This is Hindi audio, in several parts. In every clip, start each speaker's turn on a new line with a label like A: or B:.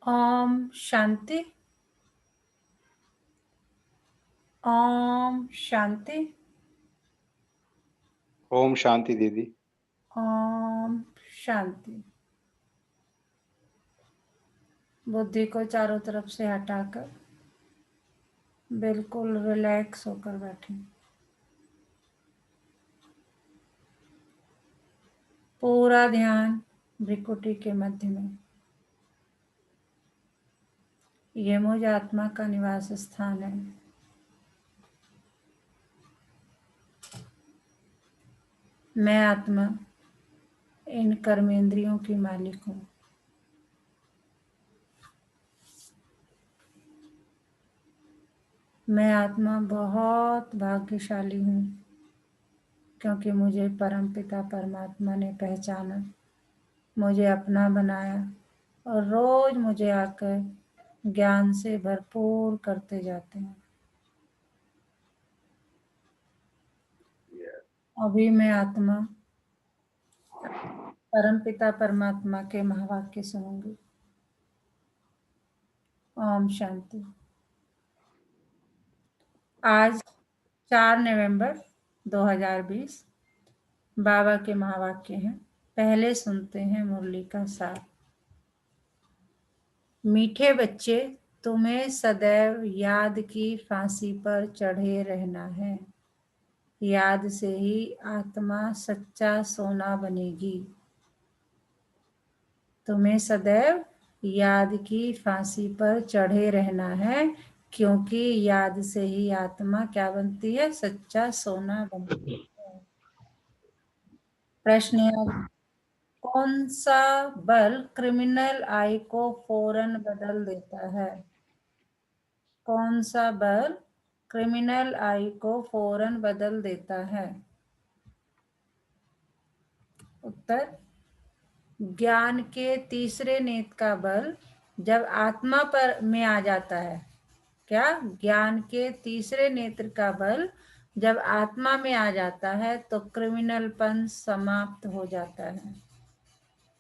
A: ओम शांति। ओम शांति।
B: ओम शांति दीदी।
A: ओम शांति। बुद्धि को चारों तरफ से हटाकर बिल्कुल रिलैक्स होकर बैठें। पूरा ध्यान भ्रिकुटी के मध्य में। ये मुझ आत्मा का निवास स्थान है। मैं आत्मा इन कर्मेंद्रियों की मालिक हूँ। मैं आत्मा बहुत भाग्यशाली हूँ क्योंकि मुझे परमपिता परमात्मा ने पहचाना, मुझे अपना बनाया और रोज मुझे आकर ज्ञान से भरपूर करते जाते हैं। अभी मैं आत्मा परमपिता परमात्मा के महावाक्य सुनूंगी। ओम शांति। आज 4 नवंबर 2020 बाबा के महावाक्य हैं। पहले सुनते हैं मुरली का सार। मीठे बच्चे, तुम्हें सदैव याद की फांसी पर चढ़े रहना है। याद से ही आत्मा सच्चा सोना बनेगी। तुम्हें सदैव याद की फांसी पर चढ़े रहना है, क्योंकि याद से ही आत्मा क्या बनती है? सच्चा सोना बनती है। प्रश्न है, कौन सा बल क्रिमिनल आई को फौरन बदल देता है? कौन सा बल क्रिमिनल आई को फौरन बदल देता है? उत्तर, ज्ञान के तीसरे नेत्र का बल जब आत्मा पर में आ जाता है। क्या? ज्ञान के तीसरे नेत्र का बल जब आत्मा में आ जाता है तो क्रिमिनलपन समाप्त हो जाता है।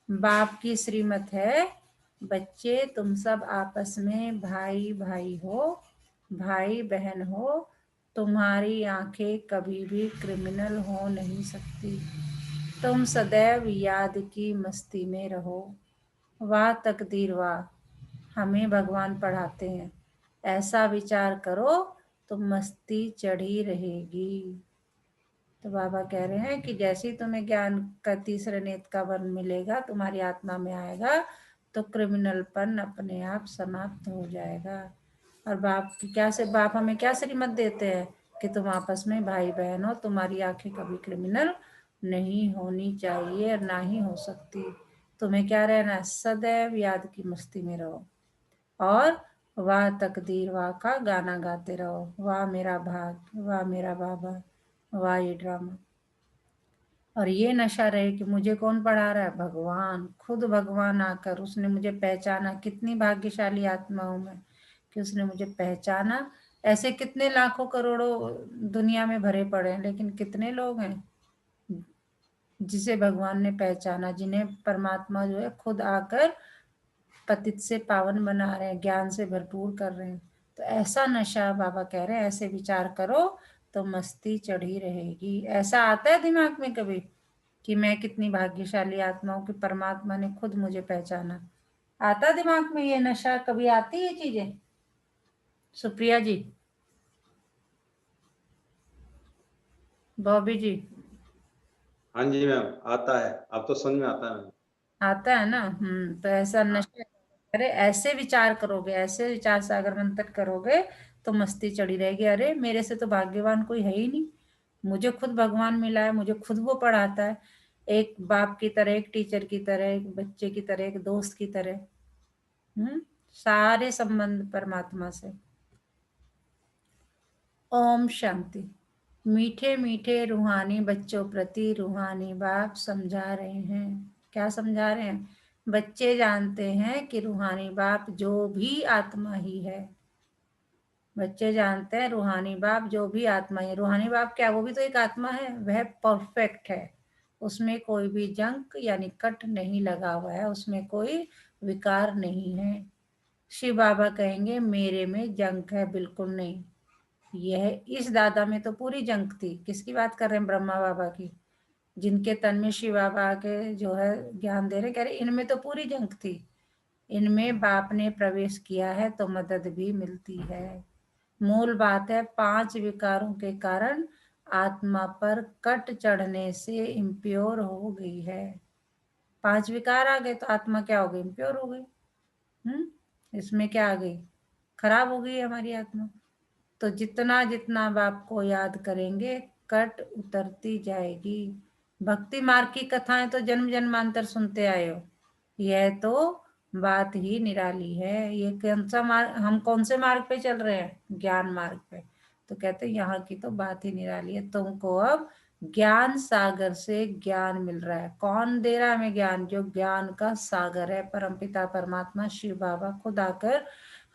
A: बाप की श्रीमत है, बच्चे तुम सब आपस में भाई भाई हो, भाई बहन हो। तुम्हारी आंखें कभी भी क्रिमिनल हो नहीं सकती। तुम सदैव याद की मस्ती में रहो। वाह तकदीर वाह, हमें भगवान पढ़ाते हैं, ऐसा विचार करो तो मस्ती चढ़ी रहेगी। तो बाबा कह रहे हैं कि जैसे ही तुम्हें ज्ञान का तीसरे नेत्र का बल मिलेगा, तुम्हारी आत्मा में आएगा, तो क्रिमिनलपन अपने आप समाप्त हो जाएगा। और बाप की क्या से बाप हमें क्या श्रीमत देते हैं कि तुम आपस में भाई बहन हो, तुम्हारी आंखें कभी क्रिमिनल नहीं होनी चाहिए और ना ही हो सकती। तुम्हें क्या रहना है? सदैव याद की मस्ती में रहो और वाह तकदीर वाह का गाना गाते रहो। वाह मेरा भाग, वाह मेरा बाबा, वाह ये ड्रामा। और ये नशा रहे कि मुझे कौन पढ़ा रहा है? भगवान, खुद भगवान आकर उसने मुझे पहचाना। कितनी भाग्यशाली आत्मा हूं मैं कि उसने मुझे पहचाना। ऐसे कितने लाखों करोड़ों दुनिया में भरे पड़े हैं, लेकिन कितने लोग हैं जिसे भगवान ने पहचाना, जिन्हें परमात्मा जो है खुद आकर पतित से पावन बना रहे हैं, ज्ञान से भरपूर कर रहे हैं। तो ऐसा नशा बाबा कह रहे हैं, ऐसे विचार करो तो मस्ती चढ़ी रहेगी। ऐसा आता है दिमाग में कभी कि मैं कितनी भाग्यशाली आत्मा हूं कि परमात्मा ने खुद मुझे पहचाना? आता दिमाग में ये नशा? कभी आती है चीजें? सुप्रिया जी, बॉबी जी,
B: हाँ जी मैम, आता है। अब तो समझ में आता है मैम।
A: आता है ना? तो ऐसा
B: हाँ।
A: नशा, अरे ऐसे विचार करोगे, ऐसे विचार सागर मंथन करोगे तो मस्ती चढ़ी रहेगी। अरे मेरे से तो भाग्यवान कोई है ही नहीं, मुझे खुद भगवान मिला है, मुझे खुद वो पढ़ाता है, एक बाप की तरह, एक टीचर की तरह, एक बच्चे की तरह, एक दोस्त की तरह। सारे संबंध परमात्मा से। ओम शांति। मीठे मीठे रूहानी बच्चों प्रति रूहानी बाप समझा रहे हैं। क्या समझा रहे हैं? बच्चे जानते हैं कि रूहानी बाप जो भी आत्मा ही है। बच्चे जानते हैं रूहानी बाप जो भी आत्मा है। रूहानी बाप क्या? वो भी तो एक आत्मा है, वह परफेक्ट है, उसमें कोई भी जंक यानी कट नहीं लगा हुआ है, उसमें कोई विकार नहीं है। शिव बाबा कहेंगे मेरे में जंक है, बिल्कुल नहीं। यह इस दादा में तो पूरी जंक थी। किसकी बात कर रहे हैं? ब्रह्मा बाबा की, जिनके तन में शिव बाबा आके जो है ज्ञान दे रहे, कह रहे इनमें तो पूरी जंक थी। इनमें बाप ने प्रवेश किया है तो मदद भी मिलती है। मूल बात है 5 विकारों के कारण आत्मा पर कट चढ़ने से इम्प्योर हो गई है। 5 विकार आ गए तो आत्मा क्या हो गई? इम्प्योर हो गई। इसमें क्या आ गई? खराब हो गई हमारी आत्मा। तो जितना जितना बाप को याद करेंगे कट उतरती जाएगी। भक्ति मार्ग की कथाएं तो जन्म जन्मांतर सुनते आए हो। यह तो बात ही निराली है। ये कौन सा मार्ग, हम कौन से मार्ग पे चल रहे हैं? ज्ञान मार्ग पे। तो कहते हैं यहाँ की तो बात ही निराली है। तुमको अब ज्ञान सागर से ज्ञान मिल रहा है। कौन दे रहा है हमें ज्ञान? जो ज्ञान का सागर है, परमपिता परमात्मा शिव बाबा खुद आकर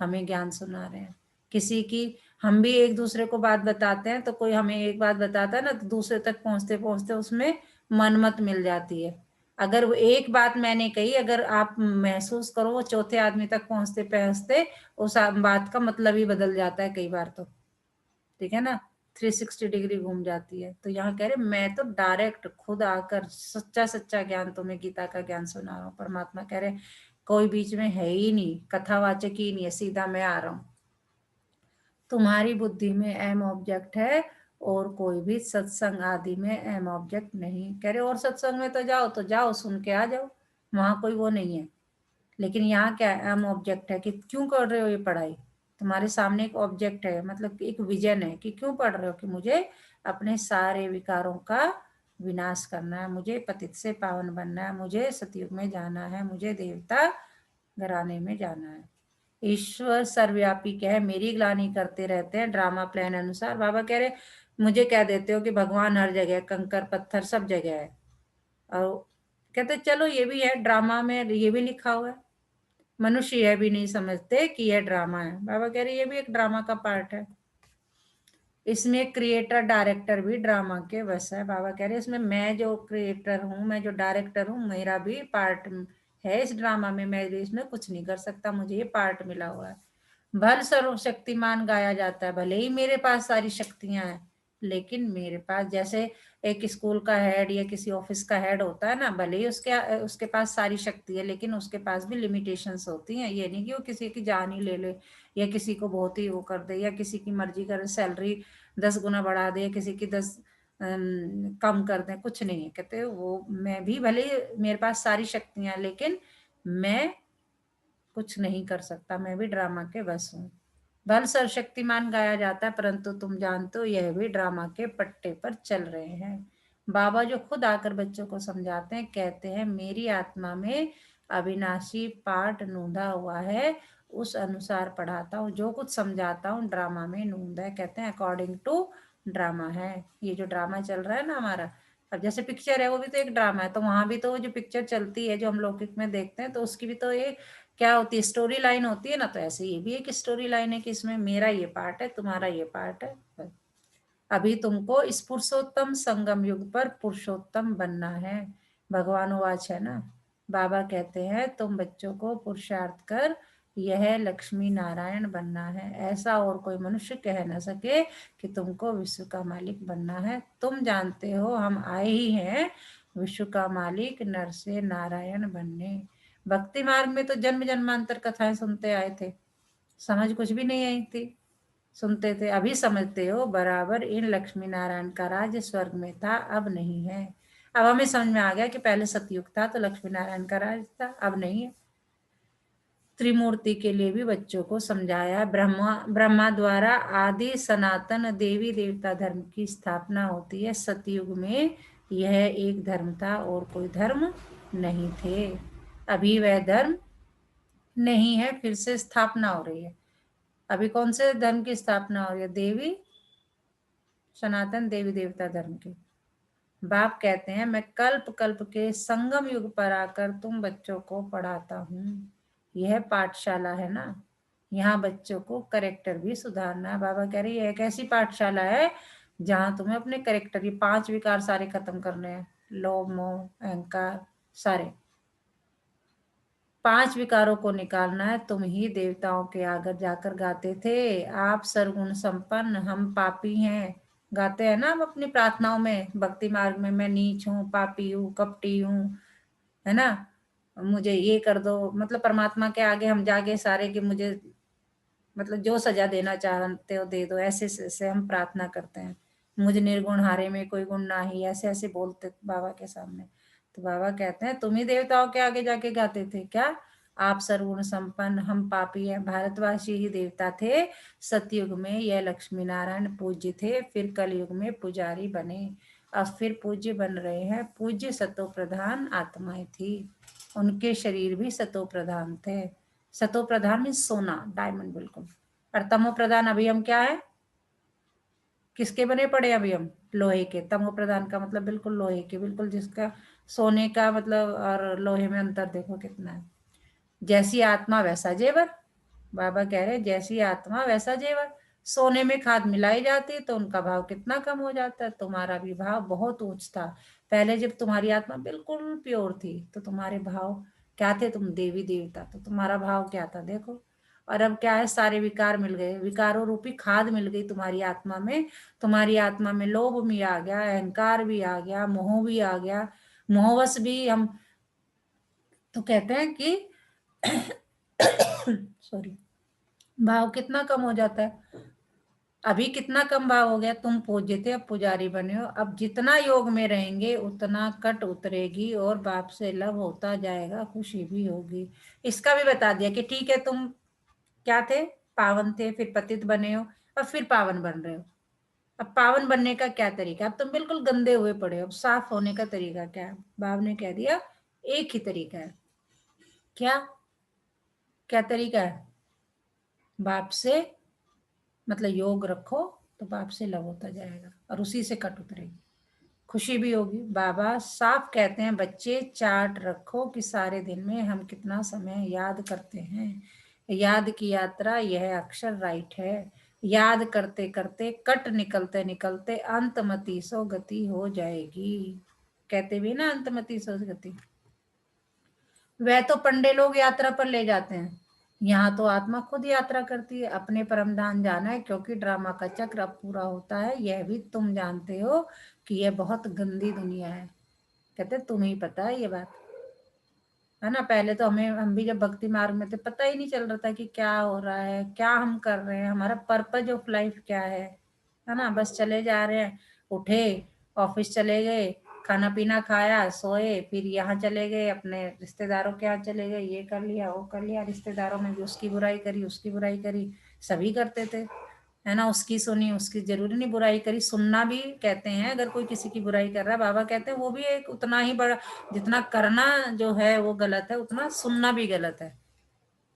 A: हमें ज्ञान सुना रहे हैं। किसी की, हम भी एक दूसरे को बात बताते हैं तो कोई हमें एक बात बताता है ना, तो दूसरे तक पहुंचते पहुंचते उसमें मनमत मिल जाती है। अगर वो एक बात मैंने कही, अगर आप महसूस करो वो चौथे आदमी तक पहुंचते पहुंचते उस बात का मतलब ही बदल जाता है कई बार तो, ठीक है ना, 360 डिग्री घूम जाती है। तो यहाँ कह रहे मैं तो डायरेक्ट खुद आकर सच्चा सच्चा ज्ञान तुम्हें गीता का ज्ञान सुना रहा हूँ। परमात्मा कह रहे कोई बीच में है ही नहीं, कथावाचक ही नहीं है, सीधा मैं आ रहा हूँ। तुम्हारी बुद्धि में एम ऑब्जेक्ट है और कोई भी सत्संग आदि में एम ऑब्जेक्ट नहीं। कह रहे और सत्संग में तो जाओ सुन के आ जाओ, वहां कोई वो नहीं है। लेकिन यहाँ क्या एम ऑब्जेक्ट है कि क्यों कर रहे हो ये पढ़ाई? तुम्हारे सामने एक ऑब्जेक्ट है, मतलब एक विजन है कि क्यों पढ़ रहे हो, कि मुझे अपने सारे विकारों का विनाश करना है, मुझे पतित से पावन बनना है, मुझे सतयुग में जाना है, मुझे देवता घराने में जाना है। ईश्वर सर्वव्यापी क्या है, मेरी ग्लानि करते रहते हैं ड्रामा प्लान अनुसार। बाबा कह रहे मुझे क्या देते हो कि भगवान हर जगह, कंकर पत्थर सब जगह है। और कहते चलो ये भी है ड्रामा में, ये भी लिखा हुआ है। मनुष्य यह भी नहीं समझते कि यह ड्रामा है। बाबा कह रहे ये भी एक ड्रामा का पार्ट है। इसमें क्रिएटर डायरेक्टर भी ड्रामा के बस है। बाबा कह रहे इसमें मैं जो क्रिएटर हूँ, मैं जो डायरेक्टर हूँ, मेरा भी पार्ट है इस ड्रामा में। मैं इसमें कुछ नहीं कर सकता, मुझे ये पार्ट मिला हुआ है। भल सर्वशक्तिमान गाया जाता है, भले ही मेरे पास सारी शक्तियां हैं, लेकिन मेरे पास जैसे एक स्कूल का हेड या किसी ऑफिस का हेड होता है ना, भले ही उसके उसके पास सारी शक्ति है, लेकिन उसके पास भी लिमिटेशंस होती हैं। ये नहीं कि वो किसी की जान ही ले ले, या किसी को बहुत ही वो कर दे, या किसी की मर्जी करे सैलरी 10 गुना बढ़ा दे, किसी की 10 कम कर दे, कुछ नहीं है। कहते वो मैं भी भले मेरे पास सारी शक्तियां, लेकिन मैं कुछ नहीं कर सकता, मैं भी ड्रामा के बस हूँ। बल सर्वशक्तिमान गाया जाता है, परंतु तुम जानते हो यह भी ड्रामा के पट्टे पर चल रहे हैं। बाबा जो खुद आकर बच्चों को समझाते हैं, कहते हैं मेरी आत्मा में अविनाशी पाठ नूंदा हुआ है, उस अनुसार पढ़ाता हूँ, जो कुछ समझाता हूँ ड्रामा में नूंदा है। कहते हैं अकॉर्डिंग टू ड्रामा है। ये जो ड्रामा चल रहा है ना हमारा, अब जैसे पिक्चर है वो भी तो एक ड्रामा है, तो वहां भी तो जो पिक्चर चलती है जो हम लौकिक में देखते हैं, तो उसकी भी तो एक क्या होती है, स्टोरी लाइन होती है ना। तो ऐसे ये भी एक स्टोरी लाइन है कि इसमें मेरा ये पार्ट है, तुम्हारा ये पार्ट है। अभी तुमको इस पुरुषोत्तम संगम युग पर पुरुषोत्तम बनना है। भगवान वाच है ना। बाबा कहते हैं तुम बच्चों को पुरुषार्थ कर यह लक्ष्मी नारायण बनना है। ऐसा और कोई मनुष्य कह न सके कि तुमको विश्व का मालिक बनना है। तुम जानते हो हम आए ही हैं विश्व का मालिक नर से नारायण बनने। भक्ति मार्ग में तो जन्म जन्मांतर कथाएं सुनते आए थे, समझ कुछ भी नहीं आई थी, सुनते थे। अभी समझते हो बराबर इन लक्ष्मी नारायण का राज स्वर्ग में था, अब नहीं है। अब हमें समझ में आ गया कि पहले सतयुग था तो लक्ष्मी नारायण का राज था, अब नहीं है। त्रिमूर्ति के लिए भी बच्चों को समझाया। ब्रह्मा द्वारा आदि सनातन देवी देवता धर्म की स्थापना होती है। सतयुग में यह एक धर्म था और कोई धर्म नहीं थे। अभी वह धर्म नहीं है, फिर से स्थापना हो रही है। अभी कौन से धर्म की स्थापना हो रही है? देवी सनातन देवी देवता धर्म की। बाप कहते हैं मैं कल्प कल्प के संगम युग पर आकर तुम बच्चों को पढ़ाता हूँ। यह पाठशाला है ना, यहाँ बच्चों को करेक्टर भी सुधारना है। बाबा कह रही है एक ऐसी पाठशाला है जहाँ तुम्हें अपने करेक्टर, ये 5 विकार सारे खत्म करने हैं, लोभ मोह अहंकार सारे। 5 विकारों को निकालना है। तुम ही देवताओं के आगे जाकर गाते थे, आप सर्वगुण संपन्न, हम पापी हैं। गाते हैं ना हम अपनी प्रार्थनाओं में, भक्ति मार्ग में, मैं नीच हूँ, पापी हूँ, कपटी हूँ, है ना, मुझे ये कर दो। मतलब परमात्मा के आगे हम जाके सारे कि मुझे मतलब जो सजा देना चाहते हो दे दो, ऐसे से हम प्रार्थना करते हैं। मुझ निर्गुण हारे में कोई गुण ना ही, ऐसे ऐसे बोलते बाबा के सामने। तो बाबा कहते हैं तुम ही देवताओं के आगे जाके गाते थे क्या, आप सर्वगुण संपन्न, हम पापी हैं। भारतवासी ही देवता थे सतयुग में, यह लक्ष्मी नारायण पूज्य थे, फिर कलयुग में पुजारी बने, अब फिर पूज्य बन रहे हैं। पूज्य सतो प्रधान आत्माएं थी, उनके शरीर भी सतो प्रधान थे। सतो प्रधान मीन सोना, डायमंड बिल्कुल। और तमो प्रधान अभी हम क्या है, किसके बने पड़े अभी हम, लोहे के। तमो प्रधान का मतलब बिल्कुल लोहे के, बिल्कुल जिसका सोने का मतलब और लोहे में अंतर देखो कितना है। जैसी आत्मा वैसा जेवर, बाबा कह रहे जैसी आत्मा वैसा जेवर। सोने में खाद मिलाई जाती तो उनका भाव कितना कम हो जाता है। तुम्हारा भी भाव बहुत ऊंच था पहले, जब तुम्हारी आत्मा बिल्कुल प्योर थी तो तुम्हारे भाव क्या थे, तुम देवी देवता, तो तुम्हारा भाव क्या था देखो। और अब क्या है, सारे विकार मिल गए, विकारों रूपी खाद मिल गई तुम्हारी आत्मा में। तुम्हारी आत्मा में लोभ भी आ गया, अहंकार भी आ गया, मोह भी आ गया। मोहवश भी हम तो कहते हैं कि सॉरी, भाव कितना कम हो जाता है। अभी कितना कम भाव हो गया, तुम पूज्य थे अब पुजारी बने हो। अब जितना योग में रहेंगे उतना कट उतरेगी और बाप से लव होता जाएगा, खुशी भी होगी। इसका भी बता दिया कि ठीक है तुम क्या थे, पावन थे, फिर पतित बने हो, अब फिर पावन बन रहे हो। अब पावन बनने का क्या तरीका, अब तुम बिल्कुल गंदे हुए पड़े हो, अब साफ होने का तरीका क्या है, बाप ने कह दिया एक ही तरीका है। क्या क्या तरीका है, बाप से मतलब योग रखो तो बाप से लव होता जाएगा और उसी से कट उतरेगी, खुशी भी होगी। बाबा साफ कहते हैं बच्चे चार्ट रखो कि सारे दिन में हम कितना समय याद करते हैं। याद की यात्रा यह अक्षर राइट है, याद करते करते कट निकलते निकलते अंतमति सो गति हो जाएगी। कहते भी ना अंतमति सो गति। वह तो पंडे लोग यात्रा पर ले जाते हैं, यहाँ तो आत्मा खुद यात्रा करती है। अपने परमधाम जाना है क्योंकि ड्रामा का चक्र अब पूरा होता है। यह भी तुम जानते हो कि यह बहुत गंदी दुनिया है। कहते तुम्हें ही पता है ये बात, है ना। पहले तो हम भी जब भक्ति मार्ग में थे पता ही नहीं चल रहा था कि क्या हो रहा है, क्या हम कर रहे हैं, हमारा पर्पज ऑफ लाइफ क्या है ना। बस चले जा रहे हैं, उठे, ऑफिस चले गए, खाना पीना खाया, सोए, फिर यहाँ चले गए, अपने रिश्तेदारों के यहाँ चले गए, ये कर लिया वो कर लिया। रिश्तेदारों में भी उसकी बुराई करी उसकी बुराई करी, सभी करते थे, है ना। उसकी सुनी, उसकी जरूरी नहीं बुराई करी, सुनना भी कहते हैं। अगर कोई किसी की बुराई कर रहा है, बाबा कहते हैं वो भी एक उतना ही बड़ा, जितना करना जो है वो गलत है उतना सुनना भी गलत है।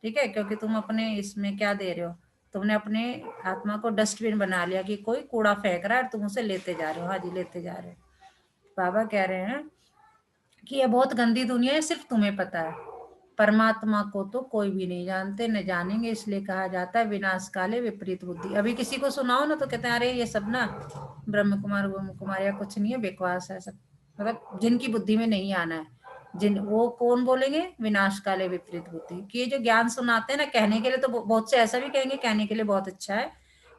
A: ठीक है, क्योंकि तुम अपने इसमें क्या दे रहे हो, तुमने अपने आत्मा को डस्टबिन बना लिया कि कोई कूड़ा फेंक रहा है और तुम उसे लेते जा रहे हो, हाँ जी लेते जा रहे हो। बाबा कह रहे हैं कि ये बहुत गंदी दुनिया है, सिर्फ तुम्हें पता है, परमात्मा को तो कोई भी नहीं जानते न जानेंगे। इसलिए कहा जाता है विनाश काले विपरीत बुद्धि। अभी किसी को सुनाओ ना तो कहते हैं अरे ये सब ना ब्रह्म कुमार या कुछ नहीं है, बेकवास है सब, मतलब जिनकी बुद्धि में नहीं आना है। जिन वो कौन बोलेंगे, विनाश काले विपरीत बुद्धि। कि ये जो ज्ञान सुनाते हैं ना, कहने के लिए तो बहुत से ऐसा भी कहेंगे कहने के लिए बहुत अच्छा है,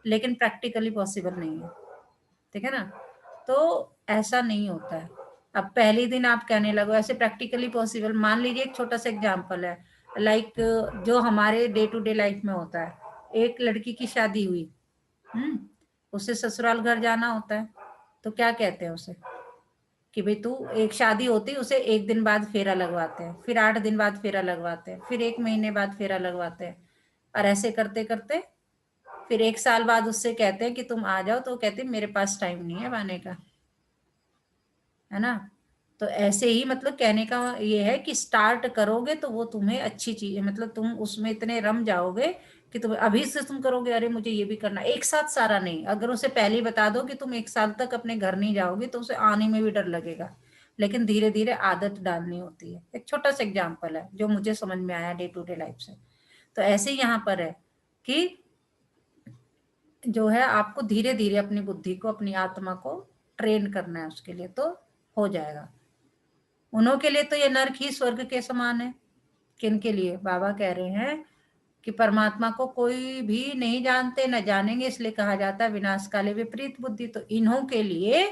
A: लेकिन प्रैक्टिकली पॉसिबल नहीं है। ठीक है ना, तो ऐसा नहीं होता है। अब पहले दिन आप कहने लगो ऐसे प्रैक्टिकली पॉसिबल। मान लीजिए एक छोटा सा एग्जांपल है, लाइक जो हमारे डे टू डे लाइफ में होता है। एक लड़की की शादी हुई, उसे ससुराल घर जाना होता है, तो क्या कहते हैं उसे कि भाई तू, एक शादी होती उसे एक दिन बाद फेरा लगवाते हैं, फिर 8 दिन बाद फेरा लगवाते हैं, फिर 1 महीने बाद फेरा लगवाते हैं, और ऐसे करते करते फिर 1 साल बाद उससे कहते हैं कि तुम आ जाओ, तो कहते हैं मेरे पास टाइम नहीं है आने का, है ना। तो ऐसे ही मतलब कहने का ये है कि स्टार्ट करोगे तो वो तुम्हें अच्छी चीज है, मतलब तुम उसमें इतने रम जाओगे कि तुम अभी से तुम करोगे अरे मुझे ये भी करना, एक साथ सारा नहीं। अगर उसे पहले ही बता दो कि तुम 1 साल तक अपने घर नहीं जाओगे तो उसे आने में भी डर लगेगा, लेकिन धीरे धीरे आदत डालनी होती है। एक छोटा सा एग्जाम्पल है जो मुझे समझ में आया डे टू डे लाइफ से। तो ऐसे ही यहाँ पर है कि जो है आपको धीरे धीरे अपनी बुद्धि को, अपनी आत्मा को ट्रेन करना है, उसके लिए तो हो जाएगा। उन्हों के लिए तो ये नर्क ही स्वर्ग के समान है, किन के लिए? बाबा कह रहे हैं कि परमात्मा को कोई भी नहीं जानते, न जानेंगे, इसलिए कहा जाता है विनाश काले विपरीत बुद्धि। तो इन्हों के लिए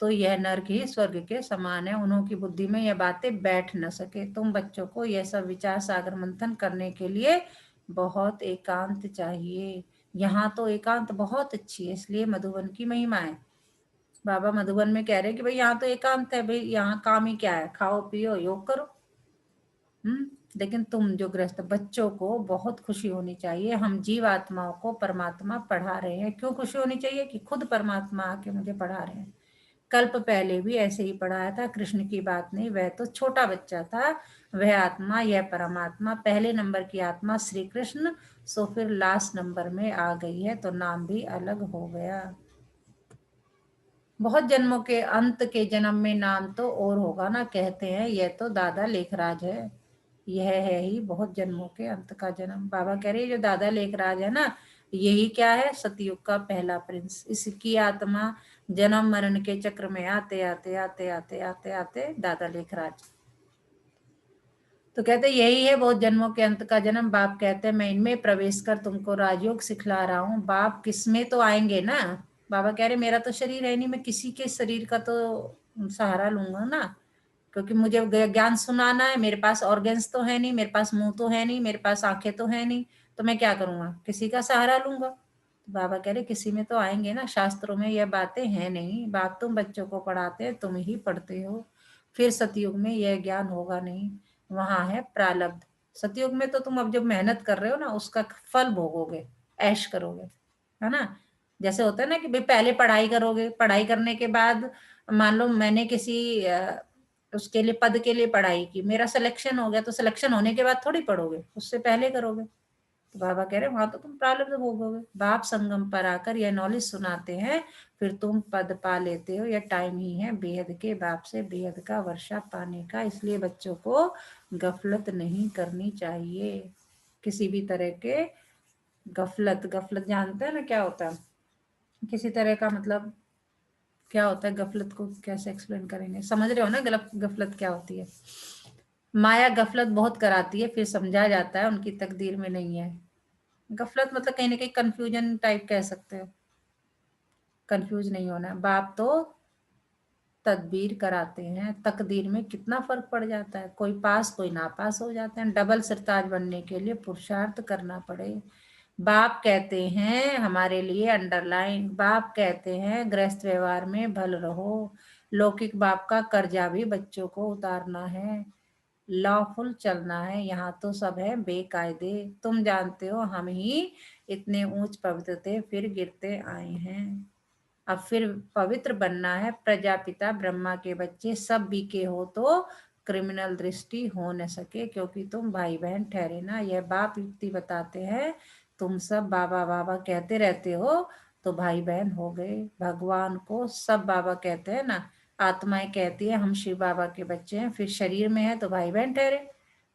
A: तो यह नरक ही स्वर्ग के समान है। उन्हों की बुद्धि में यह बातें बैठ न सके। तुम बच्चों को यह सब विचार सागर मंथन करने के लिए बहुत एकांत चाहिए। यहाँ तो एकांत बहुत अच्छी है, इसलिए मधुबन की महिमा है। बाबा मधुबन में कह रहे हैं कि भाई यहाँ तो एकांत है, भाई यहाँ काम ही क्या है, खाओ पियो योग करो। लेकिन तुम जो गृहस्थ बच्चों को बहुत खुशी होनी चाहिए। हम जीव आत्माओं को परमात्मा पढ़ा रहे हैं। क्यों खुशी होनी चाहिए? कि खुद परमात्मा आके मुझे पढ़ा रहे हैं। कल्प पहले भी ऐसे ही पढ़ाया था। कृष्ण की बात नहीं, वह तो छोटा बच्चा था। वह आत्मा, यह परमात्मा, पहले नंबर की आत्मा श्री कृष्ण, सो फिर लास्ट नंबर में आ गई है, तो नाम भी अलग हो गया। बहुत जन्मों के अंत के जन्म में नाम तो और होगा ना, कहते हैं यह तो दादा लेखराज है। यह है ही बहुत जन्मों के अंत का जन्म। बाबा कह रहे जो दादा लेखराज है ना, यही क्या है? सतयुग का पहला प्रिंस। इसकी आत्मा जन्म मरण के चक्र में आते आते आते आते आते आते दादा लेखराज। तो कहते यही है बहुत जन्मों के अंत का जन्म। बाप कहते हैं मैं इनमें प्रवेश कर तुमको राजयोग सिखला रहा हूँ। बाप किसमें तो आएंगे ना। बाबा कह रहे मेरा तो शरीर है नहीं, मैं किसी के शरीर का तो सहारा लूंगा ना, क्योंकि मुझे ज्ञान सुनाना है। मेरे पास ऑर्गन्स तो है नहीं, मेरे पास मुंह तो है नहीं, मेरे पास आंखें तो है नहीं, तो मैं क्या करूंगा? किसी का सहारा लूंगा। तो बाबा कह रहे किसी में तो आएंगे ना। शास्त्रों में यह बातें हैं नहीं। बाप तुम बच्चों को पढ़ाते हैं, तुम ही पढ़ते हो। फिर सतयुग में यह ज्ञान होगा नहीं, वहां है प्रारब्ध। सतयुग में तो तुम अब जब मेहनत कर रहे हो ना, उसका फल भोगोगे, ऐश करोगे, है ना। जैसे होता है ना कि भाई पहले पढ़ाई करोगे, पढ़ाई करने के बाद मान लो मैंने किसी उसके लिए पद के लिए पढ़ाई की, मेरा सिलेक्शन हो गया, तो सिलेक्शन होने के बाद थोड़ी पढ़ोगे, उससे पहले करोगे। तो बाबा कह रहे वहां तो तुम प्रारब्ध भोगोगे। बाप संगम पर आकर यह नॉलेज सुनाते हैं, फिर तुम पद पा लेते हो। यह टाइम ही है बेहद के बाप से बेहद का वर्षा पाने का। इसलिए बच्चों को गफलत नहीं करनी चाहिए, किसी भी तरह के गफलत। गफलत जानते हैं ना क्या होता है? किसी तरह का मतलब क्या होता है गफलत को? कैसे एक्सप्लेन करेंगे? समझ रहे हो ना गफलत क्या होती है? माया गफलत बहुत कराती है, फिर समझा जाता है उनकी तकदीर में नहीं है। गफलत मतलब कहीं ना कहीं कंफ्यूजन टाइप कह सकते हो। कंफ्यूज नहीं होना। बाप तो तदबीर कराते हैं। तकदीर में कितना फर्क पड़ जाता है, कोई पास कोई नापास हो जाते हैं। डबल सरताज बनने के लिए पुरुषार्थ करना पड़े। बाप कहते हैं हमारे लिए अंडरलाइन, बाप कहते हैं गृहस्थ व्यवहार में भल रहो। लौकिक बाप का कर्जा भी बच्चों को उतारना है, लॉफुल चलना है। यहाँ तो सब है बेकायदे। तुम जानते हो हम ही इतने ऊंच पवित्र थे, फिर गिरते आए हैं। अब फिर पवित्र बनना है। प्रजापिता ब्रह्मा के बच्चे सब बीके हो तो क्रिमिनल दृष्टि हो न सके, क्योंकि तुम भाई बहन ठहरे ना। यह बाप युक्ति बताते हैं। तुम सब बाबा बाबा कहते रहते हो तो भाई बहन हो गए। भगवान को सब बाबा कहते हैं ना, आत्माएं कहती है हम शिव बाबा के बच्चे हैं, फिर शरीर में है तो भाई बहन ठहरे।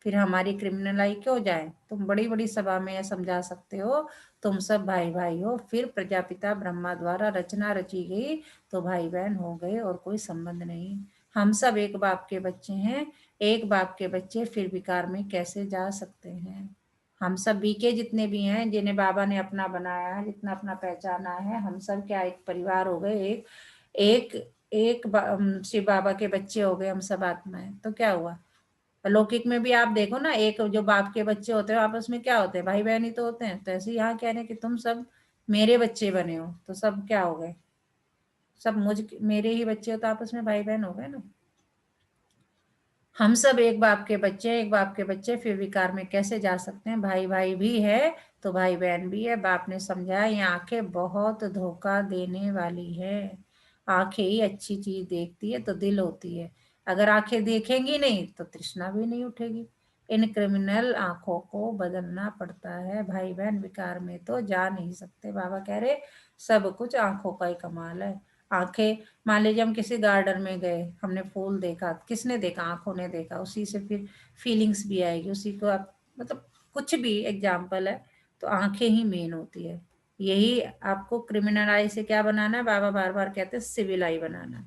A: फिर हमारी क्रिमिनलाई क्यों जाए? तुम बड़ी बड़ी सभा में यह समझा सकते हो तुम सब भाई भाई हो। फिर प्रजापिता ब्रह्मा द्वारा रचना रची गई तो भाई बहन हो गए, और कोई संबंध नहीं। हम सब एक बाप के बच्चे हैं। एक बाप के बच्चे फिर विकार में कैसे जा सकते हैं? हम सब बीके जितने भी हैं, जिन्हें बाबा ने अपना बनाया है, जितना अपना पहचाना है, हम सब क्या एक परिवार हो गए। एक एक शिव बाबा के बच्चे हो गए हम सब आत्माएं। तो क्या हुआ? लौकिक में भी आप देखो ना, एक जो बाप के बच्चे होते हैं आपस में क्या होते हैं? भाई बहन ही तो होते हैं। तो ऐसे यहाँ कह रहे हैं कि तुम सब मेरे बच्चे बने हो, तो सब क्या हो गए? सब मेरे ही बच्चे हो, तो आपस में भाई बहन हो गए ना। हम सब एक बाप के बच्चे, एक बाप के बच्चे फिर विकार में कैसे जा सकते हैं? भाई भाई भी है तो भाई बहन भी है। बाप ने समझाया ये आंखें बहुत धोखा देने वाली है। आंखें ही अच्छी चीज देखती है तो दिल होती है। अगर आंखें देखेंगी नहीं तो तृष्णा भी नहीं उठेगी। इन क्रिमिनल आंखों को बदलना पड़ता है। भाई बहन विकार में तो जा नहीं सकते। बाबा कह रहे सब कुछ आंखों का ही कमाल है। आंखें, मान लीजिए हम किसी गार्डन में गए, हमने फूल देखा, किसने देखा? आंखों ने देखा। उसी से फिर फीलिंग्स भी आएगी। उसी को आप मतलब कुछ भी एग्जाम्पल है, तो आंखें ही मेन होती है। यही आपको क्रिमिनल आई से क्या बनाना है? बाबा बार बार कहते हैं सिविल आई बनाना है।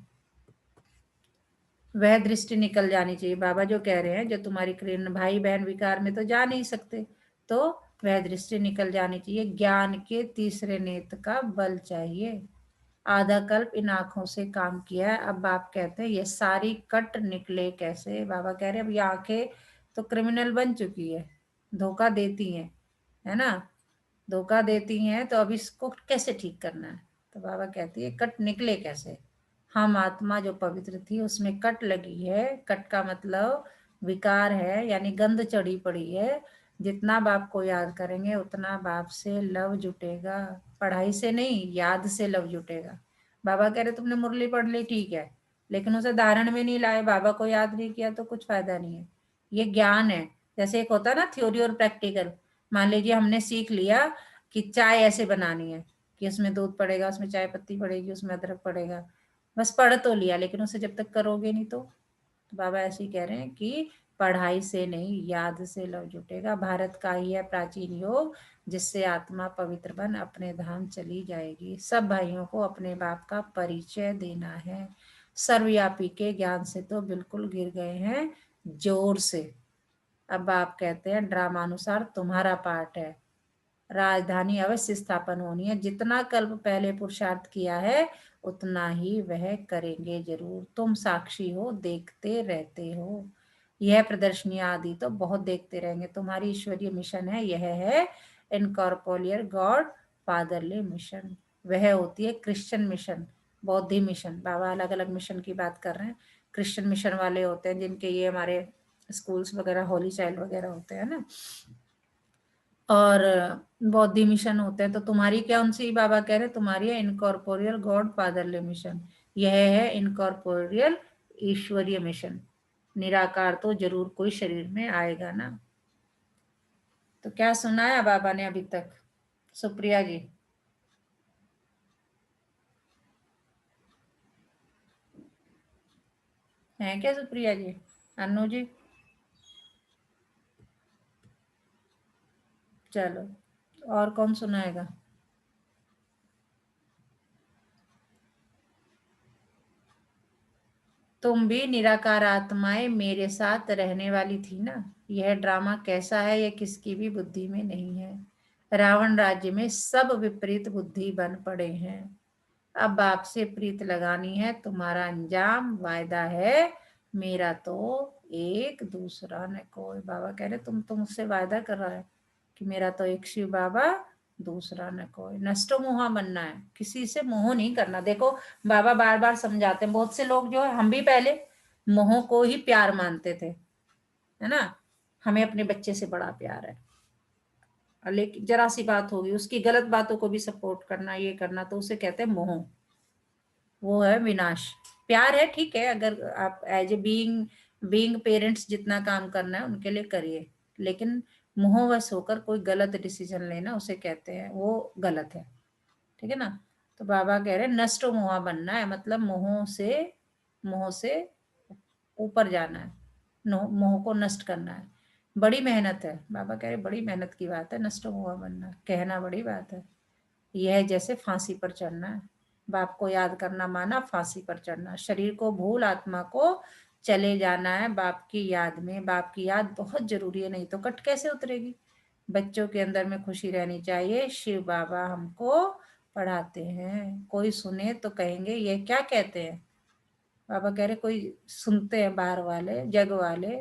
A: वह दृष्टि निकल जानी चाहिए। बाबा जो कह रहे हैं, जो तुम्हारी कृष्ण भाई बहन विकार में तो जा नहीं सकते, तो वह दृष्टि निकल जानी चाहिए। ज्ञान के तीसरे नेत्र का बल चाहिए। आधा कल्प इन आंखों से काम किया है। अब बाप कहते हैं ये सारी कट निकले कैसे। बाबा कह रहे हैं अब ये आंखें तो क्रिमिनल बन चुकी है, धोखा देती हैं, है ना, धोखा देती हैं, तो अब इसको कैसे ठीक करना है। तो बाबा कहती है कट निकले कैसे। हम आत्मा जो पवित्र थी उसमें कट लगी है। कट का मतलब विकार है, यानी गंध चढ़ी पड़ी है। जितना बाप को याद करेंगे उतना बाप से लव जुटेगा। पढ़ाई से नहीं, याद से लव जुटेगा। बाबा कह रहे तुमने मुरली पढ़ ली ठीक है, लेकिन उसे धारण में नहीं लाए, बाबा को याद नहीं किया, तो कुछ फायदा नहीं है। ये ज्ञान है। जैसे एक होता है ना थ्योरी और प्रैक्टिकल। मान लीजिए हमने सीख लिया कि चाय ऐसे बनानी है, कि उसमें दूध पड़ेगा, उसमें चाय पत्ती पड़ेगी, उसमें अदरक पड़ेगा, बस पढ़ तो लिया, लेकिन उसे जब तक करोगे नहीं तो बाबा ऐसे ही कह रहे हैं कि पढ़ाई से नहीं, याद से लव जुटेगा। भारत का ही है प्राचीन योग, जिससे आत्मा पवित्र बन अपने धाम चली जाएगी। सब भाइयों को अपने बाप का परिचय देना है। सर्वव्यापी के ज्ञान से तो बिल्कुल गिर गए हैं जोर से। अब बाप कहते हैं ड्रामानुसार तुम्हारा पार्ट है, राजधानी अवश्य स्थापन होनी है। जितना कल्प पहले पुरुषार्थ किया है उतना ही वह करेंगे जरूर। तुम साक्षी हो, देखते रहते हो। यह प्रदर्शनी आदि तो बहुत देखते रहेंगे। तुम्हारी ईश्वरीय मिशन है, यह है इनकॉर्पोरियल गॉड फादरली मिशन। वह होती है क्रिश्चियन मिशन, बौद्धि मिशन। बाबा अलग अलग मिशन की बात कर रहे हैं। क्रिश्चियन मिशन वाले होते हैं जिनके ये हमारे स्कूल्स वगैरह, होली चाइल्ड वगैरह होते हैं ना, और बौद्धि मिशन होते हैं। तो तुम्हारी क्या उनसे बाबा कह रहे तुम्हारी है इनकॉर्पोरियल गॉड फादरली मिशन। यह है इनकॉर्पोरियल ईश्वरीय मिशन। निराकार तो जरूर कोई शरीर में आएगा ना। तो क्या सुनाया बाबा ने अभी तक सुप्रिया जी? है क्या सुप्रिया जी? अनु जी? चलो, और कौन सुनाएगा? तुम भी निराकार आत्माएं मेरे साथ रहने वाली थी ना। यह ड्रामा कैसा है यह किसकी भी बुद्धि में नहीं है। रावण राज्य में सब विपरीत बुद्धि बन पड़े हैं। अब बाप से प्रीत लगानी है, तुम्हारा अंजाम वायदा है। मेरा तो एक दूसरा न कोई। बाबा कह रहे तुम मुझसे वायदा कर रहा है कि मेरा तो एक शिव बाबा, दूसरा न कोई। नष्टो मोहा बनना है, किसी से मोह नहीं करना। देखो बाबा बार बार समझाते हैं। बहुत से लोग जो है, हम भी पहले मोह को ही प्यार मानते थे, है ना, हमें अपने बच्चे से बड़ा प्यार है, लेकिन जरा सी बात होगी उसकी गलत बातों को भी सपोर्ट करना, ये करना, तो उसे कहते हैं मोह। वो है विनाश। प्यार है ठीक है, अगर आप एज ए बीइंग पेरेंट्स जितना काम करना है उनके लिए करिए, लेकिन मोहवश होकर कोई गलत डिसीजन लेना उसे कहते हैं वो गलत है। ठीक है ना। तो बाबा कह रहे हैं नष्ट मोहा बनना है, मतलब मोह से ऊपर जाना है, मोह को नष्ट करना है। बड़ी मेहनत है। बाबा कह रहे बड़ी मेहनत की बात है नष्ट मोहा बनना, कहना बड़ी बात है। यह जैसे फांसी पर चढ़ना है। बाप को याद करना माना फांसी पर चढ़ना। शरीर को भूल आत्मा को चले जाना है बाप की याद में। बाप की याद बहुत जरूरी है, नहीं तो कट कैसे उतरेगी। बच्चों के अंदर में खुशी रहनी चाहिए। शिव बाबा हमको पढ़ाते हैं, कोई सुने तो कहेंगे ये क्या कहते हैं। बाबा कह रहे कोई सुनते हैं बाहर वाले, जग वाले,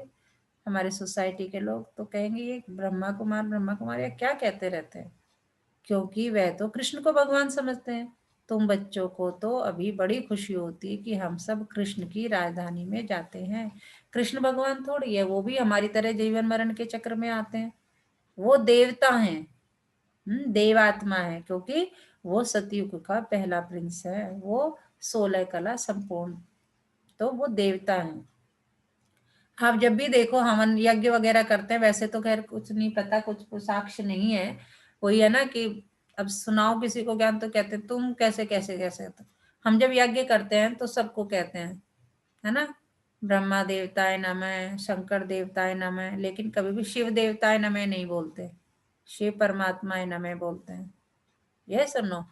A: हमारे सोसाइटी के लोग, तो कहेंगे ये ब्रह्मा कुमार ये क्या कहते रहते हैं, क्योंकि वह तो कृष्ण को भगवान समझते हैं। तुम बच्चों को तो अभी बड़ी खुशी होती है कि हम सब कृष्ण की राजधानी में जाते हैं। कृष्ण भगवान थोड़ी है, वो भी हमारी तरह जीवन मरण के चक्र में आते हैं। वो देवता हैं, देवात्मा है, क्योंकि वो सतयुग का पहला प्रिंस है, वो 16 कला संपूर्ण, तो वो देवता है। आप जब भी देखो हवन यज्ञ वगैरह करते हैं, वैसे तो खैर कुछ नहीं पता, कुछ साक्ष्य नहीं है। वही है ना कि अब सुनाओ किसी को ज्ञान तो कहते हैं तुम कैसे कैसे कैसे। तो हम जब यज्ञ करते हैं तो सबको कहते हैं, है ना, ब्रह्मा देवताय नमः, शंकर देवताय नमः, लेकिन कभी भी शिव देवताय नमः नहीं बोलते, शिव परमात्मा नमः बोलते हैं। यह सुनो,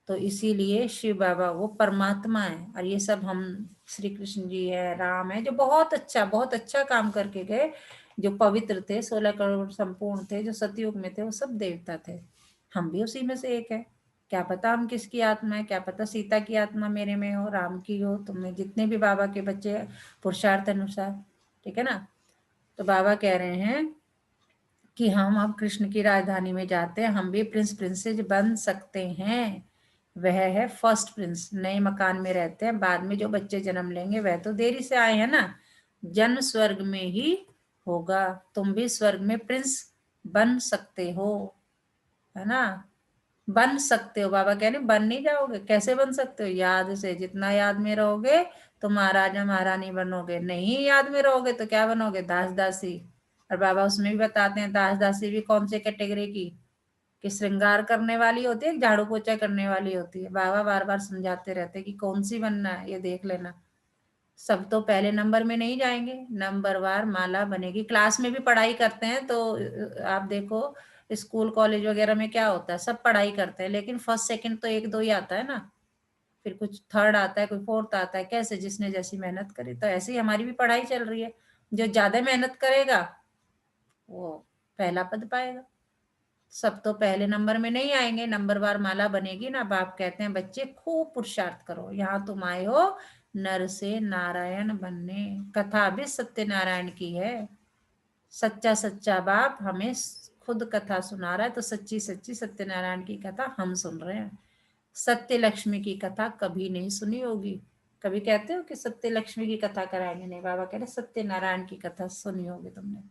A: तो इसीलिए शिव बाबा वो परमात्मा है, और ये सब हम श्री कृष्ण जी है, राम है, जो बहुत अच्छा काम करके गए, जो पवित्र थे, 16 करोड़ संपूर्ण थे, जो सतयुग में थे, वो सब देवता थे। हम भी उसी में से एक है। क्या पता हम किसकी आत्मा है, क्या पता सीता की आत्मा मेरे में हो, राम की हो, तुमने जितने भी बाबा के बच्चे पुरुषार्थ अनुसार, ठीक है ना। तो बाबा कह रहे हैं कि हम अब कृष्ण की राजधानी में जाते हैं, हम भी प्रिंस प्रिंसेस बन सकते हैं। वह है फर्स्ट प्रिंस, नए मकान में रहते हैं, बाद में जो बच्चे जन्म लेंगे वह तो देरी से आए हैं ना, जन्म स्वर्ग में ही होगा। तुम भी स्वर्ग में प्रिंस बन सकते हो, है ना, बन सकते हो। बाबा कह रहे बन नहीं जाओगे, कैसे बन सकते हो, याद से, जितना याद में रहोगे तो महाराजा महारानी बनोगे, नहीं याद में रहोगे तो क्या बनोगे, दास दासी। और बाबा उसमें भी बताते हैं दास दासी भी कौन से कैटेगरी की, कि श्रृंगार करने वाली होती है, झाड़ू पोछा करने वाली होती है। बाबा बार बार समझाते रहते हैं कि कौन सी बनना है, ये देख लेना। सब तो पहले नंबर में नहीं जाएंगे, नंबर वार माला बनेगी। क्लास में भी पढ़ाई करते हैं तो आप देखो स्कूल कॉलेज वगैरह में क्या होता है, सब पढ़ाई करते हैं, लेकिन फर्स्ट सेकंड तो एक दो ही आता है ना, फिर कुछ थर्ड आता है, कोई फोर्थ आता है, कैसे, जिसने जैसी मेहनत करी। तो ऐसे ही हमारी भी पढ़ाई चल रही है, जो ज्यादा मेहनत करेगा वो पहला पद पाएगा। सब तो पहले नंबर में नहीं आएंगे, नंबर वार माला बनेगी ना। बाप कहते हैं बच्चे खूब पुरुषार्थ करो, यहाँ तुम आए हो नर से नारायण बनने। कथा भी सत्यनारायण की है, सच्चा सच्चा बाप हमें खुद कथा सुना रहा है, तो सच्ची सच्ची सत्यनारायण की कथा हम सुन रहे हैं। सत्य लक्ष्मी की कथा कभी नहीं सुनी होगी, कभी कहते हो कि सत्य लक्ष्मी की कथा कराएंगे, नहीं, बाबा कह रहे सत्यनारायण की कथा सुनी होगी तुमने।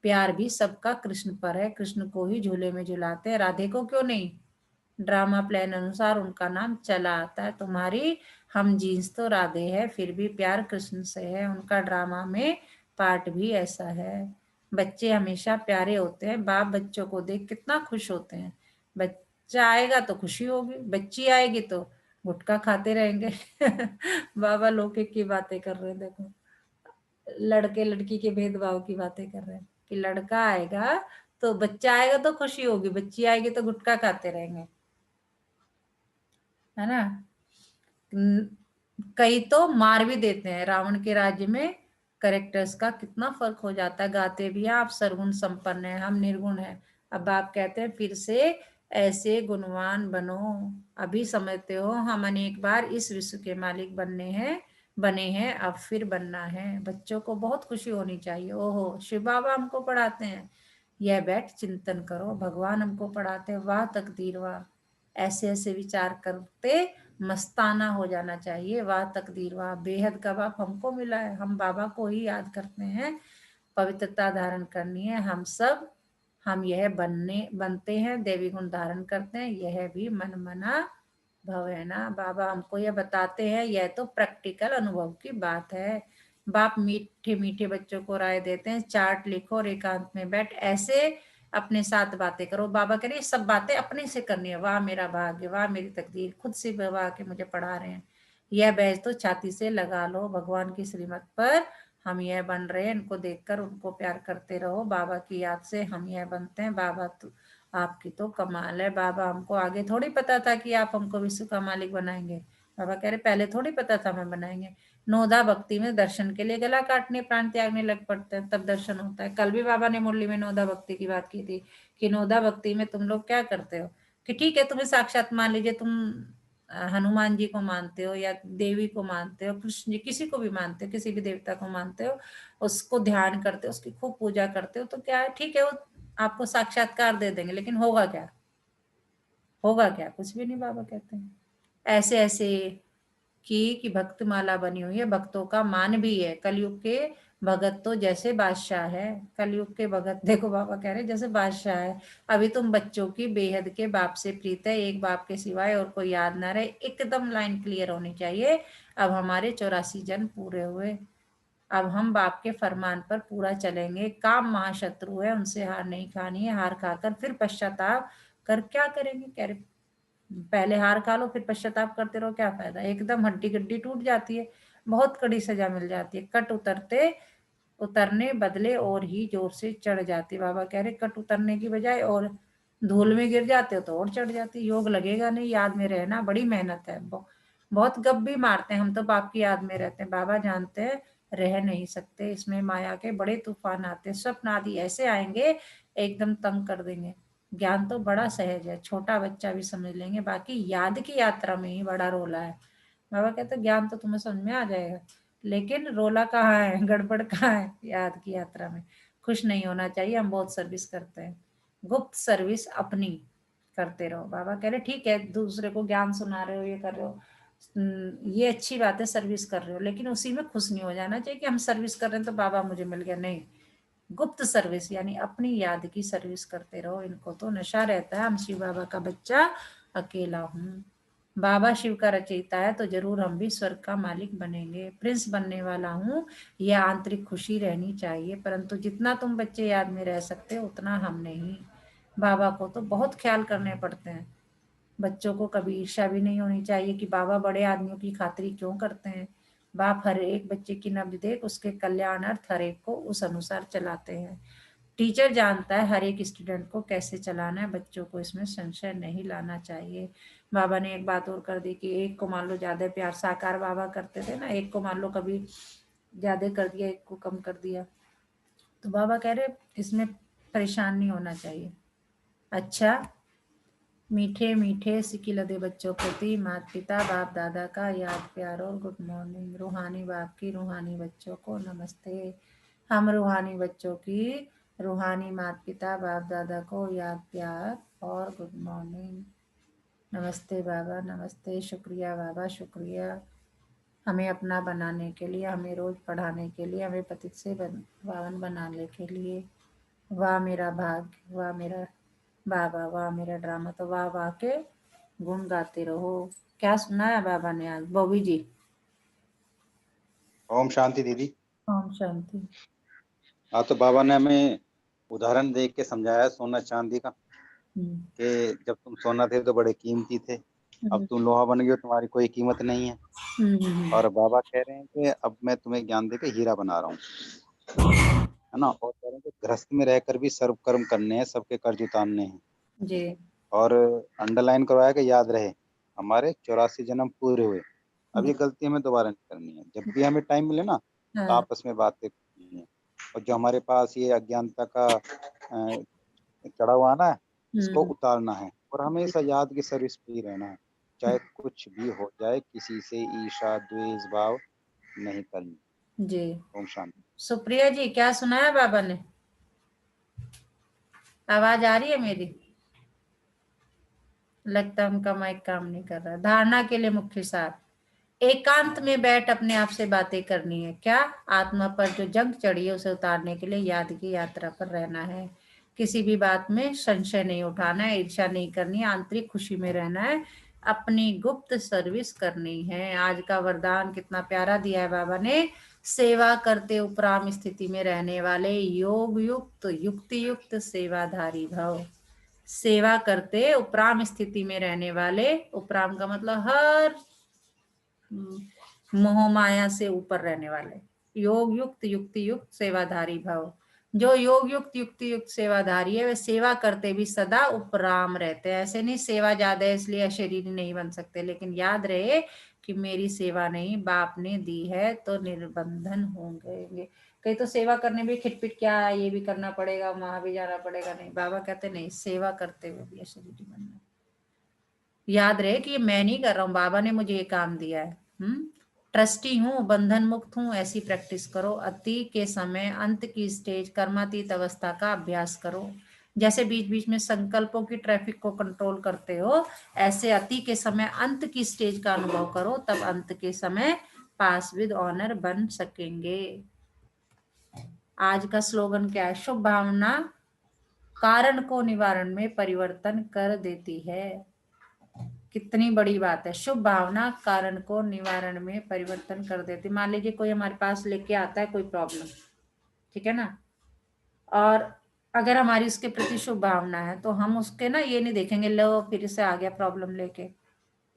A: प्यार भी सबका कृष्ण पर है, कृष्ण को ही झूले में झुलाते हैं, राधे को क्यों नहीं। ड्रामा प्लान अनुसार उनका नाम चला आता है। तुम्हारी हम जीन्स तो राधे है, फिर भी प्यार कृष्ण से है, उनका ड्रामा में पार्ट भी ऐसा है। बच्चे हमेशा प्यारे होते हैं, बाप बच्चों को देख कितना खुश होते हैं। बच्चा आएगा तो खुशी होगी, बच्ची आएगी तो गुटखा खाते रहेंगे। बाबा लौकिक की बातें कर रहे हैं, देखो लड़के लड़की के भेदभाव की बातें कर रहे हैं, कि लड़का आएगा तो बच्चा आएगा तो खुशी होगी, बच्ची आएगी तो गुटखा खाते रहेंगे, है ना। कई तो मार भी देते हैं। रावण के राज्य में करेक्टर्स का कितना फर्क हो जाता है, गाते भी हैं आप सरगुण संपन्न है, हम निर्गुण है। अब आप कहते हैं फिर से ऐसे गुणवान बनो, अभी समझते हो हम अनेक बार इस विश्व के मालिक बने हैं, अब फिर बनना है। बच्चों को बहुत खुशी होनी चाहिए, ओहो शिव बाबा हमको पढ़ाते हैं, यह बैठ चिंतन करो, भगवान हमको पढ़ाते हैं, वाह तकदीर वाह। ऐसे ऐसे विचार करते मस्ताना हो जाना चाहिए, वाह तकदीर वाह, बेहद का बाप हमको मिला है, हम बाबा को ही याद करते हैं। पवित्रता धारण करनी है हम सब, हम यह बनते हैं, देवी गुण धारण करते हैं, यह भी मन मना भव है ना। बाबा हमको यह बताते हैं, यह तो प्रैक्टिकल अनुभव की बात है। बाप मीठे मीठे बच्चों को राय देते हैं, चार्ट लिखो और एकांत में बैठ ऐसे अपने साथ बातें करो। बाबा कह रहे सब बातें अपने से करनी है, वाह मेरा भाग्य, वाह मेरी तकदीर, खुद से बाबा के मुझे पढ़ा रहे हैं। यह बैज तो छाती से लगा लो भगवान की श्रीमत पर, हम यह बन रहे हैं, इनको देखकर उनको प्यार करते रहो, बाबा की याद से हम यह बनते हैं। बाबा तो आपकी तो कमाल है, बाबा हमको आगे थोड़ी पता था कि आप हमको विश्व का मालिक बनाएंगे। बाबा कह रहे पहले थोड़ी पता था मैं बनाएंगे। नोदा भक्ति में दर्शन के लिए गला काटने प्राण त्यागने लग पड़ते हैं, तब दर्शन होता है। कल भी बाबा ने मुरली में नोदा भक्ति की बात की थी, कि नोदा भक्ति में तुम लोग क्या करते हो, कि ठीक है तुम्हें साक्षात मान लीजिए, तुम हनुमान जी को मानते हो या देवी को मानते हो, कृष्ण जी, किसी को भी मानते हो, किसी भी देवता को मानते हो, उसको ध्यान करते हो, उसकी खूब पूजा करते हो, तो क्या है, ठीक है वो आपको साक्षात्कार दे देंगे, लेकिन होगा क्या, होगा क्या, कुछ भी नहीं। बाबा कहते हैं ऐसे ऐसे कि भक्त माला बनी हुई है, भक्तों का मान भी है। कलयुग के भगत तो जैसे बादशाह है, कलयुग के भगत देखो बाबा कह रहे जैसे बादशाह है। अभी तुम बच्चों की बेहद के बाप से प्रीत है, एक बाप के सिवाय और कोई याद ना रहे, एकदम लाइन क्लियर होनी चाहिए। अब हमारे 84 जन्म पूरे हुए, अब हम बाप के फरमान पर पूरा चलेंगे। काम महाशत्रु है, उनसे हार नहीं खानी है, हार खाकर फिर पश्चाताप कर क्या करेंगे। कह रहे पहले हार खा लो फिर पश्चाताप करते रहो, क्या फायदा, एकदम हड्डी गड्डी टूट जाती है, बहुत कड़ी सजा मिल जाती है। कट उतरने बदले और ही जोर से चढ़ जाती। बाबा कह रहे कट उतरने की बजाय और धूल में गिर जाते हो तो और चढ़ जाती। योग लगेगा नहीं, याद में रहना बड़ी मेहनत है, बहुत गप भी मारते हैं, हम तो बाप की याद में रहते हैं। बाबा जानते हैं रह नहीं सकते, इसमें माया के बड़े तूफान आते हैं, स्वप्न आदि ऐसे आएंगे एकदम तंग कर देंगे। ज्ञान तो बड़ा सहज है, छोटा बच्चा भी समझ लेंगे, बाकी याद की यात्रा में ही बड़ा रोला है। बाबा कहते ज्ञान तो तुम्हें समझ में आ जाएगा, लेकिन रोला कहाँ है, गड़बड़ कहाँ है याद की यात्रा में। खुश नहीं होना चाहिए, हम बहुत सर्विस करते हैं, गुप्त सर्विस अपनी करते रहो। बाबा कह रहे ठीक है, दूसरे को ज्ञान सुना रहे हो, ये कर रहे हो, ये अच्छी बात है, सर्विस कर रहे हो, लेकिन उसी में खुश नहीं हो जाना चाहिए कि हम सर्विस कर रहे हैं तो बाबा मुझे मिल गया, नहीं। गुप्त सर्विस यानी अपनी याद की सर्विस करते रहो। इनको तो नशा रहता है, हम शिव बाबा का बच्चा अकेला हूँ, बाबा शिव का रचयिता है, तो जरूर हम भी स्वर्ग का मालिक बनेंगे, प्रिंस बनने वाला हूँ, यह आंतरिक खुशी रहनी चाहिए। परंतु जितना तुम बच्चे याद में रह सकते हो उतना हम नहीं। बाबा को तो बहुत ख्याल करने पड़ते हैं। बच्चों को कभी ईर्ष्या भी नहीं होनी चाहिए कि बाबा बड़े आदमियों की खातिरी क्यों करते हैं। बाप हर एक बच्चे की नब्ज देख उसके कल्याणार्थ हर एक को उस अनुसार चलाते हैं। टीचर जानता है हर एक स्टूडेंट को कैसे चलाना है, बच्चों को इसमें संशय नहीं लाना चाहिए। बाबा ने एक बात और कर दी कि एक को मान लो ज्यादा प्यार, साकार बाबा करते थे ना, एक को मान लो कभी ज्यादा कर दिया, एक को कम कर दिया, तो बाबा कह रहे इसमें परेशान नहीं होना चाहिए। अच्छा, मीठे मीठे सिकिलदे बच्चों प्रति माता पिता बाप दादा का याद प्यार और गुड मॉर्निंग। रूहानी बाप की रूहानी बच्चों को नमस्ते। हम रूहानी बच्चों की रूहानी माता पिता बाप दादा को याद प्यार और गुड मॉर्निंग। नमस्ते बाबा, नमस्ते, शुक्रिया बाबा, शुक्रिया हमें अपना बनाने के लिए, हमें रोज पढ़ाने के लिए, हमें पतित से पावन बनाने के लिए। वाह मेरा भाग्य, वाह मेरा बाबा, वाह मेरा ड्रामा। तो वाह वाह के गुण गाते रहो। क्या सुना है बाबा ने आज बॉबी जी?
C: ओम शांति दीदी।
A: ओम शांति।
C: तो बाबा ने हमें उदाहरण देख के समझाया है सोना चांदी का, कि जब तुम सोना थे तो बड़े कीमती थे, अब तुम लोहा बन गए हो, तुम्हारी कोई कीमत नहीं है। और बाबा कह रहे हैं कि अब मैं तुम्हें ज्ञान देके हीरा बना रहा हूँ, है ना। और कह रहे हैं कि गृहस्थ में रहकर भी सर्व कर्म करने हैं, सबके कर्ज उतारने हैं
A: जी।
C: और अंडरलाइन करवाया कि याद रहे हमारे 84 जन्म पूरे हुए, अब ये गलती हमें दोबारा नहीं करनी है। जब भी हमें टाइम मिले ना तो
A: हाँ।
C: आपस में बातें करनी है। और जो हमारे पास ये अज्ञानता का चढ़ा हुआ ना, इसको उतारना है और हमेशा याद की सर्विस पे ही रहना है, चाहे कुछ भी हो जाए, किसी से ईर्ष्या द्वेष भाव नहीं करनी।
A: जी।
C: ओम शांति।
A: सुप्रिया जी, क्या सुनाया बाबा ने? आवाज आ रही है मेरी? लगता है उनका माइक काम नहीं कर रहा। धारणा के लिए मुख्य सार, एकांत में बैठ अपने आप से बातें करनी है। क्या? आत्मा पर जो जंग चढ़ी है उसे उतारने के लिए याद की यात्रा पर रहना है। किसी भी बात में संशय नहीं उठाना है, ईर्ष्या नहीं करनी है, आंतरिक खुशी में रहना है, अपनी गुप्त सर्विस करनी है। आज का वरदान कितना प्यारा दिया है बाबा ने, सेवा करते उपराम स्थिति में रहने वाले योग युक्त युक्ति युक्त सेवाधारी भव। सेवा करते उपराम स्थिति में रहने वाले, उपराम का मतलब हर मोह माया से ऊपर रहने वाले, योग युक्त युक्ति युक्त सेवाधारी भव। जो योग युक्त युक्ति युक्त सेवाधारी है वे सेवा करते भी सदा उपराम रहते हैं। ऐसे नहीं सेवा ज्यादा है इसलिए अशरीरी नहीं बन सकते, लेकिन याद रहे कि मेरी सेवा नहीं बाप ने दी है तो निर्बंधन होंगे। कहीं तो सेवा करने भी खिटपिट, क्या ये भी करना पड़ेगा, वहां भी जाना पड़ेगा, नहीं। बाबा कहते नहीं, सेवा करते हुए भी अशरीरी बनना। याद रहे कि ये मैं नहीं कर रहा हूँ, बाबा ने मुझे ये काम दिया है। ट्रस्टी हूँ, बंधन मुक्त हूँ, ऐसी प्रैक्टिस करो। अति के समय अंत की स्टेज कर्मातीत अवस्था का अभ्यास करो। जैसे बीच बीच में संकल्पों की ट्रैफिक को कंट्रोल करते हो, ऐसे अति के समय अंत की स्टेज का अनुभव करो, तब अंत के समय पास विद ऑनर बन सकेंगे। आज का स्लोगन क्या है? शुभ भावना कारण को निवारण में परिवर्तन कर देती है। कितनी बड़ी बात है, शुभ भावना कारण को निवारण में परिवर्तन कर देती। मान लीजिए कोई हमारे पास लेके आता है कोई प्रॉब्लम, ठीक है ना, और अगर हमारी उसके प्रति शुभ भावना है तो हम उसके ना ये नहीं देखेंगे लो फिर से आ गया प्रॉब्लम लेके,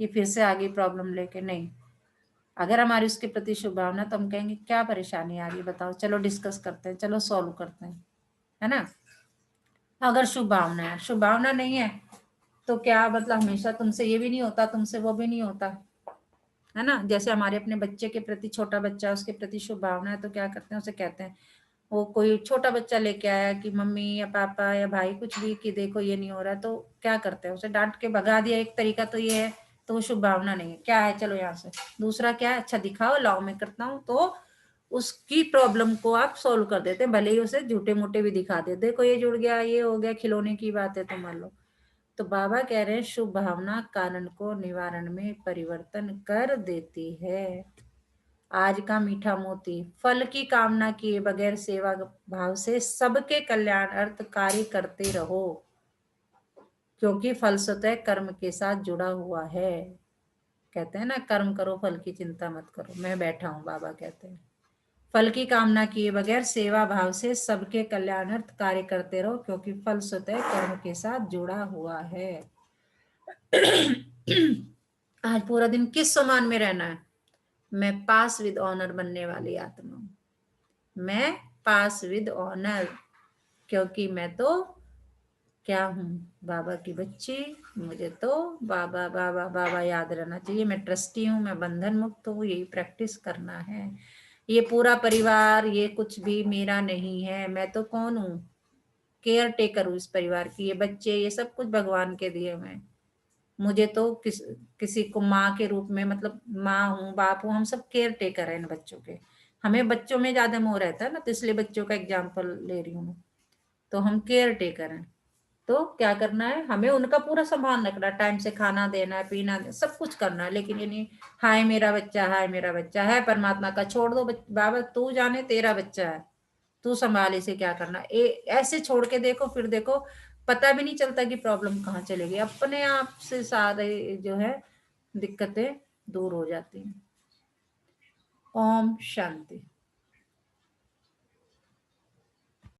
A: ये फिर से आ गई प्रॉब्लम लेके, नहीं। अगर हमारी उसके प्रति शुभ भावना तो हम कहेंगे क्या परेशानी आ रही बताओ, चलो डिस्कस करते हैं, चलो सॉल्व करते हैं, है ना। अगर शुभ भावना है, शुभ भावना नहीं है तो क्या मतलब हमेशा तुमसे ये भी नहीं होता, तुमसे वो भी नहीं होता, है ना। जैसे हमारे अपने बच्चे के प्रति, छोटा बच्चा उसके प्रति शुभ भावना है तो क्या करते हैं, उसे कहते हैं, वो कोई छोटा बच्चा लेके आया कि मम्मी या पापा या भाई कुछ भी कि देखो ये नहीं हो रहा, तो क्या करते हैं, उसे डांट के भगा दिया, एक तरीका तो ये है, तो वो शुभ भावना नहीं है। क्या है, चलो यहाँ से। दूसरा क्या है, अच्छा दिखाओ, लाओ मैं करता हूँ, तो उसकी प्रॉब्लम को आप सोल्व कर देते हैं, भले ही उसे झूठे मोटे भी दिखा देते, देखो ये जुड़ गया, ये हो गया, खिलौने की बात है तो मान लो। तो बाबा कह रहे हैं शुभ भावना कारण को निवारण में परिवर्तन कर देती है। आज का मीठा मोती, फल की कामना किए बगैर सेवा भाव से सबके कल्याण अर्थ कार्य करते रहो, क्योंकि फल स्वतः कर्म के साथ जुड़ा हुआ है। कहते हैं ना, कर्म करो फल की चिंता मत करो, मैं बैठा हूं, बाबा कहते हैं फल की कामना किए बगैर सेवा भाव से सबके कल्याणार्थ कार्य करते रहो, क्योंकि फल स्वतः कर्म के साथ जुड़ा हुआ है। आज पूरा दिन किस समान में रहना है, मैं पास विद ऑनर बनने वाली आत्मा हूं, मैं पास विद ऑनर, क्योंकि मैं तो क्या हूं, बाबा की बच्ची। मुझे तो बाबा बाबा बाबा याद रहना चाहिए, मैं ट्रस्टी हूं, मैं बंधन मुक्त हूँ, यही प्रैक्टिस करना है। ये पूरा परिवार ये कुछ भी मेरा नहीं है, मैं तो कौन हूँ, केयर टेकर हूँ इस परिवार की, ये बच्चे ये सब कुछ भगवान के दिए हुए हैं। मुझे तो किसी को माँ के रूप में, मतलब माँ हूँ, बाप हूँ, हम सब केयर टेकर हैं इन बच्चों के। हमें बच्चों में ज्यादा मोह रहता है ना, तो इसलिए बच्चों का एग्जाम्पल ले रही हूँ। तो हम केयर टेकर हैं, तो क्या करना है, हमें उनका पूरा संभाल रखना, टाइम से खाना देना है, पीना देना, सब कुछ करना है। लेकिन ये नहीं हाय मेरा बच्चा, हाय मेरा बच्चा है, परमात्मा का छोड़ दो, बाबा तू जाने, तेरा बच्चा है, तू संभाल इसे, क्या करना। ऐसे छोड़ के देखो, फिर देखो पता भी नहीं चलता कि प्रॉब्लम कहाँ चलेगी, अपने आप से सारे जो है दिक्कतें दूर हो जाती हैं। ओम शांति।